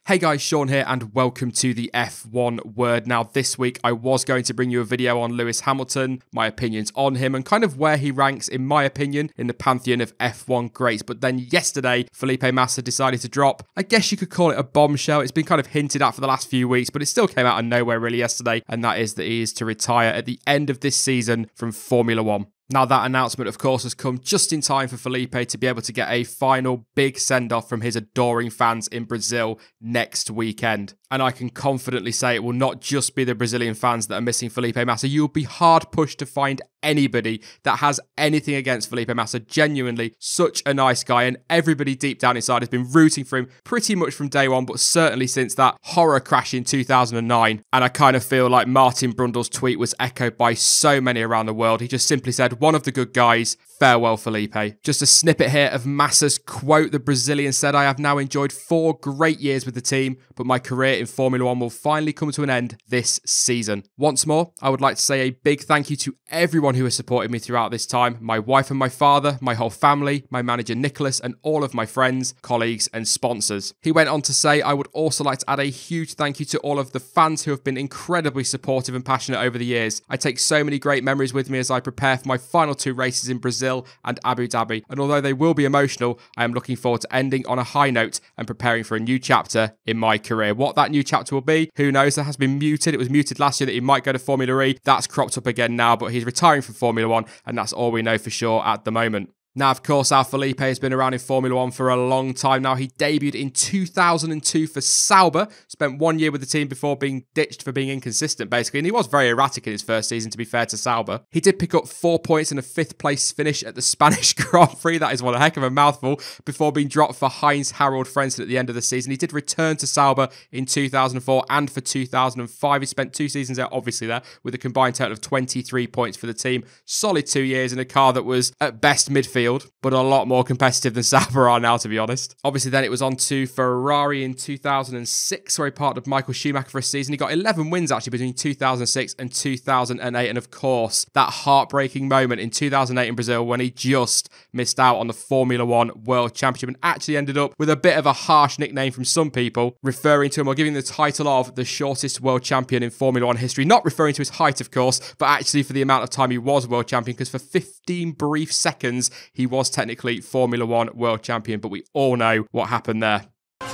Hey guys, Sean here and welcome to the F1 Word. Now this week I was going to bring you a video on Lewis Hamilton, my opinions on him and kind of where he ranks in my opinion in the pantheon of F1 greats. But then yesterday Felipe Massa decided to drop, I guess you could call it a bombshell. It's been kind of hinted at for the last few weeks, but it still came out of nowhere really yesterday, and that is that he is to retire at the end of this season from Formula One. Now that announcement, of course, has come just in time for Felipe to be able to get a final big send-off from his adoring fans in Brazil next weekend. And I can confidently say it will not just be the Brazilian fans that are missing Felipe Massa. You'll be hard pushed to find anybody that has anything against Felipe Massa. Genuinely such a nice guy, and everybody deep down inside has been rooting for him pretty much from day one, but certainly since that horror crash in 2009. And I kind of feel like Martin Brundle's tweet was echoed by so many around the world. He just simply said, "One of the good guys, farewell Felipe." Just a snippet here of Massa's quote. The Brazilian said, "I have now enjoyed 4 great years with the team, but my career in Formula One will finally come to an end this season." Once more, I would like to say a big thank you to everyone who has supported me throughout this time. My wife and my father, my whole family, my manager Nicholas, and all of my friends, colleagues and sponsors. He went on to say, "I would also like to add a huge thank you to all of the fans who have been incredibly supportive and passionate over the years. I take so many great memories with me as I prepare for my final 2 races in Brazil and Abu Dhabi, and although they will be emotional, I am looking forward to ending on a high note and preparing for a new chapter in my career." What that new chapter will be, who knows? That has been muted. It was muted last year that he might go to Formula E. That's cropped up again now, but he's retiring from Formula One, and that's all we know for sure at the moment. Now, of course, our Felipe has been around in Formula One for a long time now. He debuted in 2002 for Sauber, spent 1 year with the team before being ditched for being inconsistent, basically. And he was very erratic in his first season, to be fair to Sauber. He did pick up 4 points and a 5th place finish at the Spanish Grand Prix. That is one heck of a mouthful, before being dropped for Heinz Harald Frentzen at the end of the season. He did return to Sauber in 2004 and for 2005. He spent 2 seasons out, obviously, there, with a combined total of 23 points for the team. Solid 2 years in a car that was, at best, midfield, but a lot more competitive than Sauber are now, to be honest. Obviously, then it was on to Ferrari in 2006, where he partnered with Michael Schumacher for a season. He got 11 wins, actually, between 2006 and 2008. And of course, that heartbreaking moment in 2008 in Brazil when he just missed out on the Formula One World Championship and actually ended up with a bit of a harsh nickname from some people, referring to him or giving the title of the shortest world champion in Formula One history. Not referring to his height, of course, but actually for the amount of time he was world champion, because for 15 brief seconds, he was technically Formula One world champion, but we all know what happened there.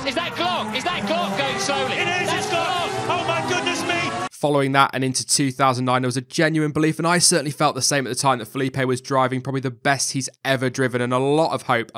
Is that clock going slowly? It is, it's clock! Oh my goodness me! Following that and into 2009, there was a genuine belief, and I certainly felt the same at the time, that Felipe was driving probably the best he's ever driven, and a lot of hope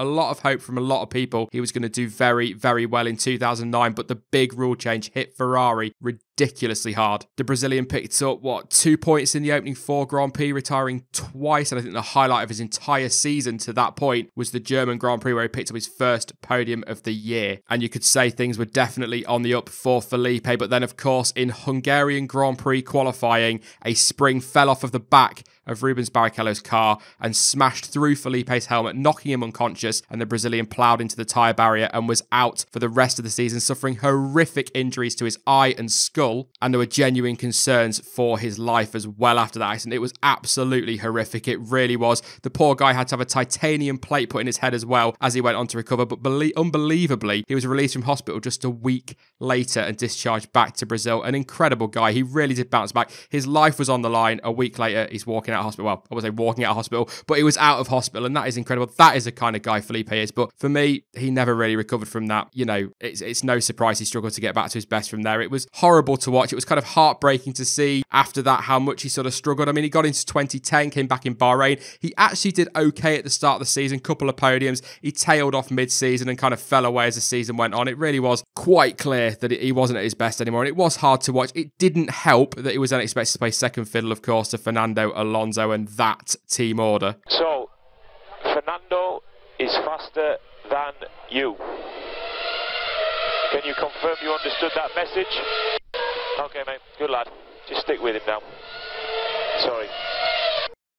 from a lot of people. He was going to do very, very well in 2009, but the big rule change hit Ferrari ridiculously hard. The Brazilian picked up, 2 points in the opening 4 Grand Prix, retiring twice, and I think the highlight of his entire season to that point was the German Grand Prix, where he picked up his first podium of the year. And you could say things were definitely on the up for Felipe, but then of course in Hungarian Grand Prix qualifying, a spring fell off of the back of Rubens Barrichello's car and smashed through Felipe's helmet, knocking him unconscious, and the Brazilian ploughed into the tyre barrier and was out for the rest of the season, suffering horrific injuries to his eye and skull, and there were genuine concerns for his life as well after that accident. It was absolutely horrific, it really was. The poor guy had to have a titanium plate put in his head as well as he went on to recover, but unbelievably, he was released from hospital just a week later and discharged back to Brazil. An incredible guy, he really did bounce back. His life was on the line. A week later, he's walking out of hospital. Well, I would say walking out of hospital, but he was out of hospital, and that is incredible. That is the kind of guy Felipe is. But for me, he never really recovered from that. You know, it's no surprise he struggled to get back to his best from there. It was horrible to watch. It was kind of heartbreaking to see after that how much he sort of struggled. I mean, he got into 2010, came back in Bahrain. He actually did okay at the start of the season, couple of podiums. He tailed off mid-season and kind of fell away as the season went on. It really was quite clear that he wasn't at his best anymore, and it was hard to watch. It didn't help that he was then expected to play second fiddle, of course, to Fernando Alonso and that team order. So, Fernando is faster than you. Can you confirm you understood that message? Okay, mate. Good lad. Just stick with him now. Sorry.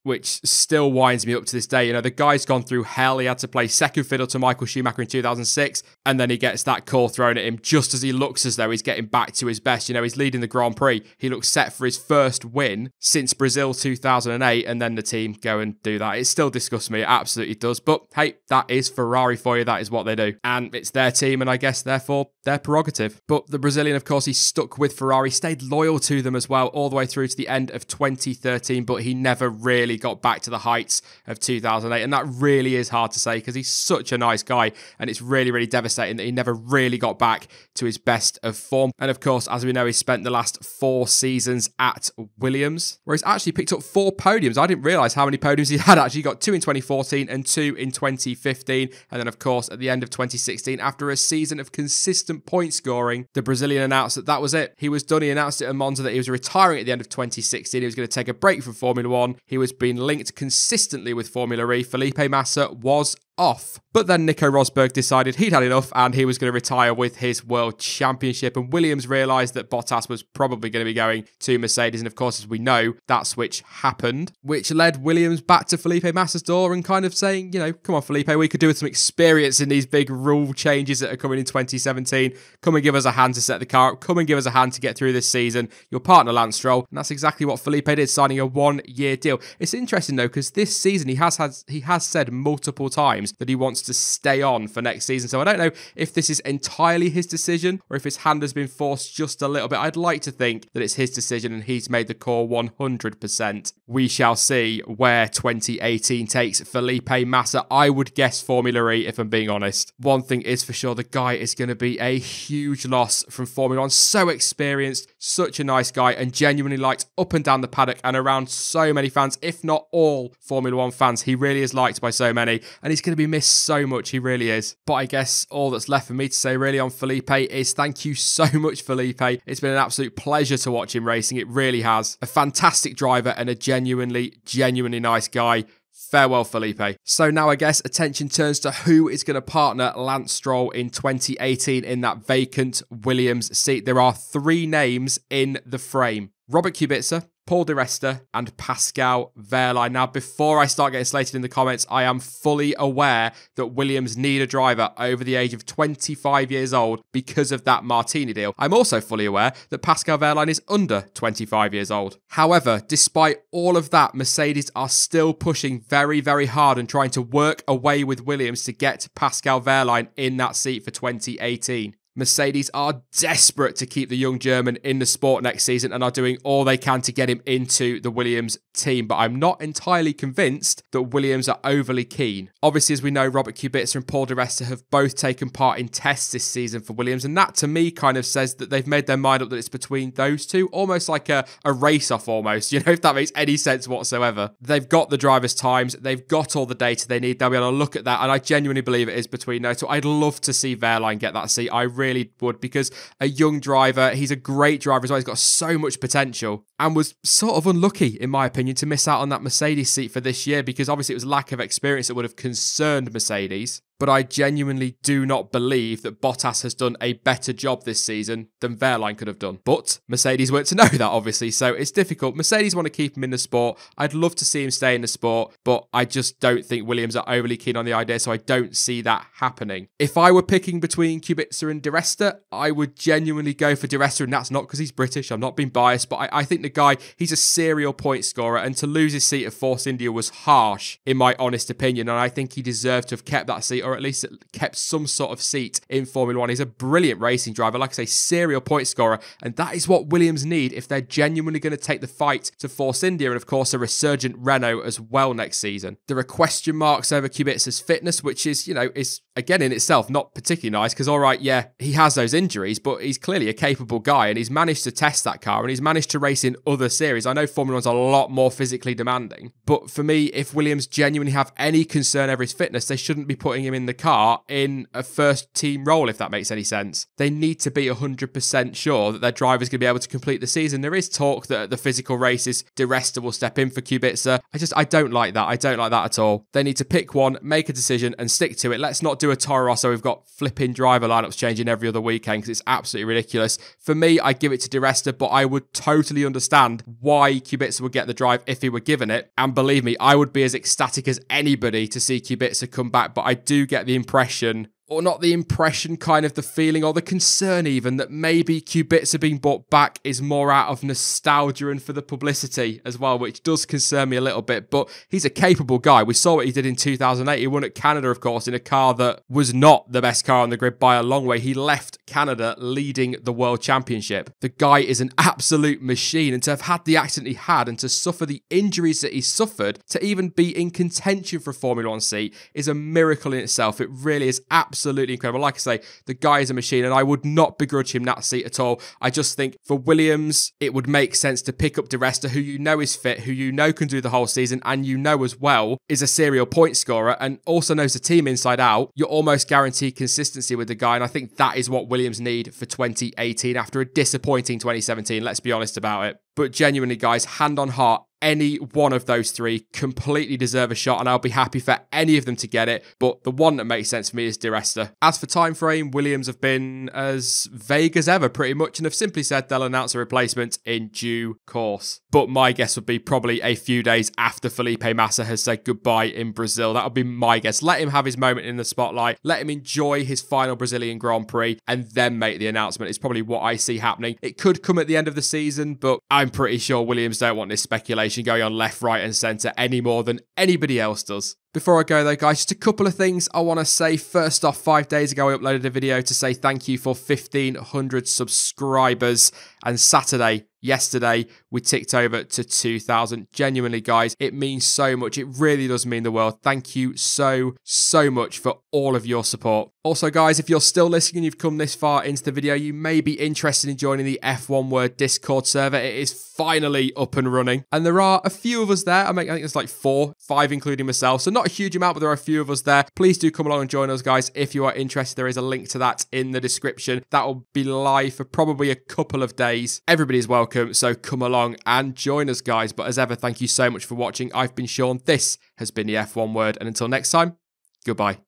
Which still winds me up to this day. You know, the guy's gone through hell. He had to play second fiddle to Michael Schumacher in 2006, And then he gets that call thrown at him just as he looks as though he's getting back to his best. You know, he's leading the Grand Prix. He looks set for his first win since Brazil 2008, and then the team go and do that. It still disgusts me. It absolutely does. But hey, that is Ferrari for you. That is what they do. And it's their team, and I guess therefore their prerogative. But the Brazilian, of course, he stuck with Ferrari, stayed loyal to them as well, all the way through to the end of 2013, but he never really got back to the heights of 2008. And that really is hard to say because he's such a nice guy, and it's really, really devastating that he never really got back to his best of form. And of course, as we know, he spent the last 4 seasons at Williams, where he's actually picked up 4 podiums. I didn't realise how many podiums he had actually. Got 2 in 2014 and 2 in 2015. And then, of course, at the end of 2016, after a season of consistent point scoring, the Brazilian announced that that was it. He was done. He announced it at Monza that he was retiring at the end of 2016. He was going to take a break from Formula One. He was being linked consistently with Formula E. Felipe Massa was off. But then Nico Rosberg decided he'd had enough and he was going to retire with his World Championship. And Williams realised that Bottas was probably going to be going to Mercedes. And of course, as we know, that switch happened, which led Williams back to Felipe Massa's door and kind of saying, you know, come on, Felipe, we could do with some experience in these big rule changes that are coming in 2017. Come and give us a hand to set the car up. Come and give us a hand to get through this season. Your partner, Lance Stroll. And that's exactly what Felipe did, signing a 1-year deal. It's interesting, though, because this season he has said multiple times that he wants to stay on for next season. So I don't know if this is entirely his decision or if his hand has been forced just a little bit. I'd like to think that it's his decision and he's made the call 100%. We shall see where 2018 takes Felipe Massa. I would guess Formula E, if I'm being honest. One thing is for sure, the guy is going to be a huge loss from Formula One. So experienced, such a nice guy, and genuinely liked up and down the paddock and around so many fans, if not all Formula One fans. He really is liked by so many, and he's going to be missed so much. He really is. But I guess all that's left for me to say really on Felipe is thank you so much, Felipe. It's been an absolute pleasure to watch him racing. It really has. A fantastic driver and a genuinely nice guy. Farewell, Felipe. So now I guess attention turns to who is going to partner Lance Stroll in 2018 in that vacant Williams seat. There are 3 names in the frame: Robert Kubica, Paul di Resta, and Pascal Wehrlein. Now, before I start getting slated in the comments, I am fully aware that Williams need a driver over the age of 25 years old because of that Martini deal. I'm also fully aware that Pascal Wehrlein is under 25 years old. However, despite all of that, Mercedes are still pushing very, very hard and trying to work away with Williams to get Pascal Wehrlein in that seat for 2018. Mercedes are desperate to keep the young German in the sport next season and are doing all they can to get him into the Williams team. But I'm not entirely convinced that Williams are overly keen. Obviously, as we know, Robert Kubica and Paul di Resta have both taken part in tests this season for Williams. And that, to me, kind of says that they've made their mind up that it's between those two. Almost like a race-off almost, you know, if that makes any sense whatsoever. They've got the driver's times. They've got all the data they need. They'll be able to look at that. And I genuinely believe it is between those two. I'd love to see Wehrlein get that seat. I really would, because a young driver, he's a great driver as well. He's got so much potential and was sort of unlucky, in my opinion, to miss out on that Mercedes seat for this year because obviously it was lack of experience that would have concerned Mercedes. But I genuinely do not believe that Bottas has done a better job this season than Wehrlein could have done. But Mercedes weren't to know that, obviously, so it's difficult. Mercedes want to keep him in the sport. I'd love to see him stay in the sport, but I just don't think Williams are overly keen on the idea, so I don't see that happening. If I were picking between Kubica and di Resta, I would genuinely go for di Resta, and that's not because he's British. I'm not being biased, but I think the guy, he's a serial point scorer, and to lose his seat at Force India was harsh, in my honest opinion, and I think he deserved to have kept that seat, or at least kept some sort of seat in Formula One. He's a brilliant racing driver, like I say, serial point scorer, and that is what Williams need if they're genuinely going to take the fight to Force India, and of course a resurgent Renault as well next season. There are question marks over Kubica's fitness, which is, you know, is again in itself not particularly nice because, all right, yeah, he has those injuries, but he's clearly a capable guy and he's managed to test that car and he's managed to race in other series. I know Formula One's a lot more physically demanding, but for me, if Williams genuinely have any concern over his fitness, they shouldn't be putting him in the car in a first team role, if that makes any sense. They need to be 100% sure that their driver's going to be able to complete the season. There is talk that at the physical races, di Resta will step in for Kubica. I don't like that. I don't like that at all. They need to pick one, make a decision and stick to it. Let's not do a Toro Rosso. We've got flipping driver lineups changing every other weekend because it's absolutely ridiculous. For me, I give it to di Resta, but I would totally understand why Kubica would get the drive if he were given it. And believe me, I would be as ecstatic as anybody to see Kubica come back, but I do get the impression or not the impression, kind of the feeling or the concern even that maybe Kubica being brought back is more out of nostalgia and for the publicity as well, which does concern me a little bit. But he's a capable guy. We saw what he did in 2008. He won at Canada, of course, in a car that was not the best car on the grid by a long way. He left Canada leading the World Championship. The guy is an absolute machine, and to have had the accident he had and to suffer the injuries that he suffered, to even be in contention for a Formula 1 seat is a miracle in itself. It really is absolutely incredible. Like I say, the guy is a machine, and I would not begrudge him that seat at all. I just think for Williams, it would make sense to pick up Di Resta, who you know is fit, who you know can do the whole season, and you know as well is a serial point scorer and also knows the team inside out. You're almost guaranteed consistency with the guy, and I think that is what Williams need for 2018 after a disappointing 2017. Let's be honest about it. But genuinely, guys, hand on heart, any one of those three completely deserve a shot, and I'll be happy for any of them to get it. But the one that makes sense for me is Di Resta. As for time frame, Williams have been as vague as ever, pretty much, and have simply said they'll announce a replacement in due course. But my guess would be probably a few days after Felipe Massa has said goodbye in Brazil. That would be my guess. Let him have his moment in the spotlight. Let him enjoy his final Brazilian Grand Prix, and then make the announcement. It's probably what I see happening. It could come at the end of the season, but I'm pretty sure Williams don't want this speculation going on left, right and centre any more than anybody else does. Before I go though, guys, just a couple of things I want to say. First off, 5 days ago, I uploaded a video to say thank you for 1,500 subscribers. And yesterday, we ticked over to 2,000. Genuinely, guys, it means so much. It really does mean the world. Thank you so much for all of your support. Also, guys, if you're still listening and you've come this far into the video, you may be interested in joining the F1 Word Discord server. It is finally up and running. And there are a few of us there. I think there's like 5 including myself. So not a huge amount, but there are a few of us there. Please do come along and join us, guys. If you are interested, there is a link to that in the description. That will be live for probably a couple of days. Everybody's welcome, so come along and join us, guys. But as ever, thank you so much for watching. I've been Sean. This has been the F1 Word. And until next time, goodbye.